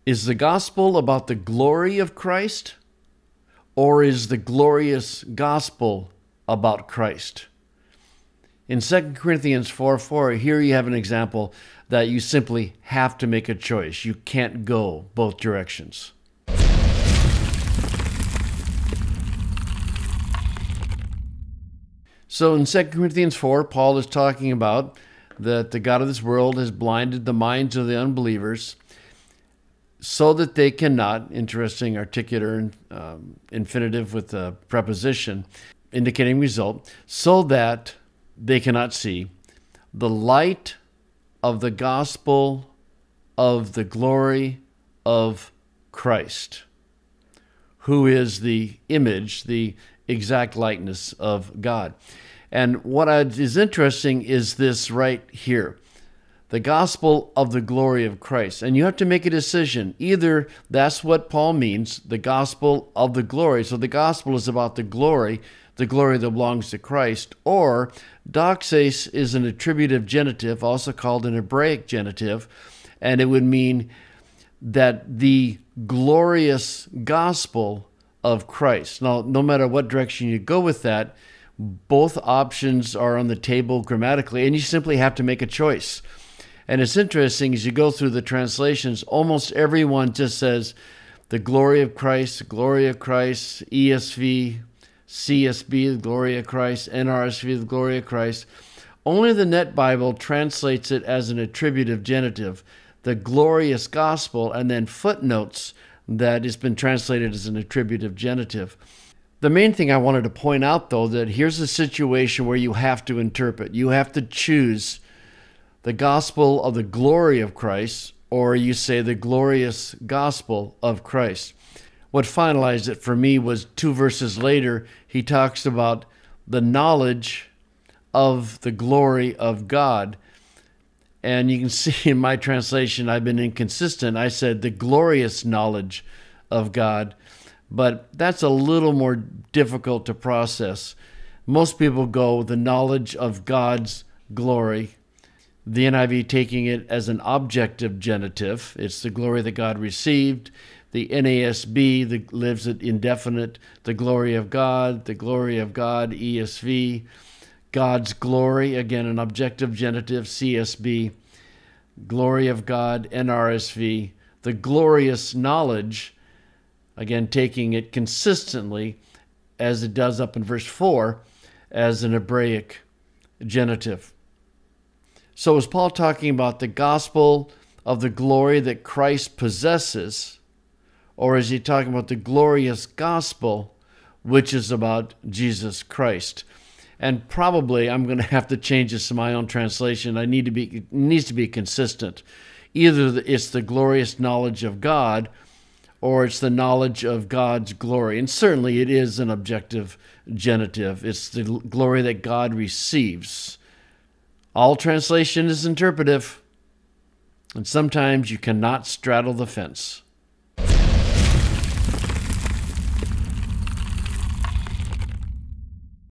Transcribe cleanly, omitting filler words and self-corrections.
Is the gospel about the glory of Christ, or is the glorious gospel about Christ? In 2 Corinthians 4:4, here you have an example that you simply have to make a choice. You can't go both directions. So in 2 Corinthians 4, Paul is talking about that the God of this world has blinded the minds of the unbelievers so that they cannot, interesting articular infinitive with a preposition, indicating result, so that they cannot see the light of the gospel of the glory of Christ, who is the image, the exact likeness of God. And what is interesting is this right here, the gospel of the glory of Christ. And you have to make a decision. Either that's what Paul means, the gospel of the glory. So the gospel is about the glory that belongs to Christ. Or doxes is an attributive genitive, also called an Hebraic genitive. And it would mean that the glorious gospel of Christ. Now, no matter what direction you go with that, both options are on the table grammatically, and you simply have to make a choice. And it's interesting, as you go through the translations, almost everyone just says the glory of Christ, ESV, CSB, the glory of Christ, NRSV, the glory of Christ. Only the Net Bible translates it as an attributive genitive, the glorious gospel, and then footnotes that it's been translated as an attributive genitive. The main thing I wanted to point out, though, that here's a situation where you have to interpret. You have to choose the gospel of the glory of Christ, or you say the glorious gospel of Christ. What finalized it for me was 2 verses later, he talks about the knowledge of the glory of God. And you can see in my translation, I've been inconsistent. I said the glorious knowledge of God, but that's a little more difficult to process. Most people go the knowledge of God's glory. The NIV taking it as an objective genitive. It's the glory that God received. The NASB lives it indefinite. The glory of God, ESV. God's glory, again, an objective genitive, CSB. Glory of God, NRSV. The glorious knowledge, again, taking it consistently, as it does up in verse 4, as an Hebraic genitive. So is Paul talking about the gospel of the glory that Christ possesses, or is he talking about the glorious gospel, which is about Jesus Christ? And probably I'm going to have to change this in my own translation. It needs to be consistent. Either it's the glorious knowledge of God, or it's the knowledge of God's glory. And certainly it is an objective genitive. It's the glory that God receives. All translation is interpretive, and sometimes you cannot straddle the fence.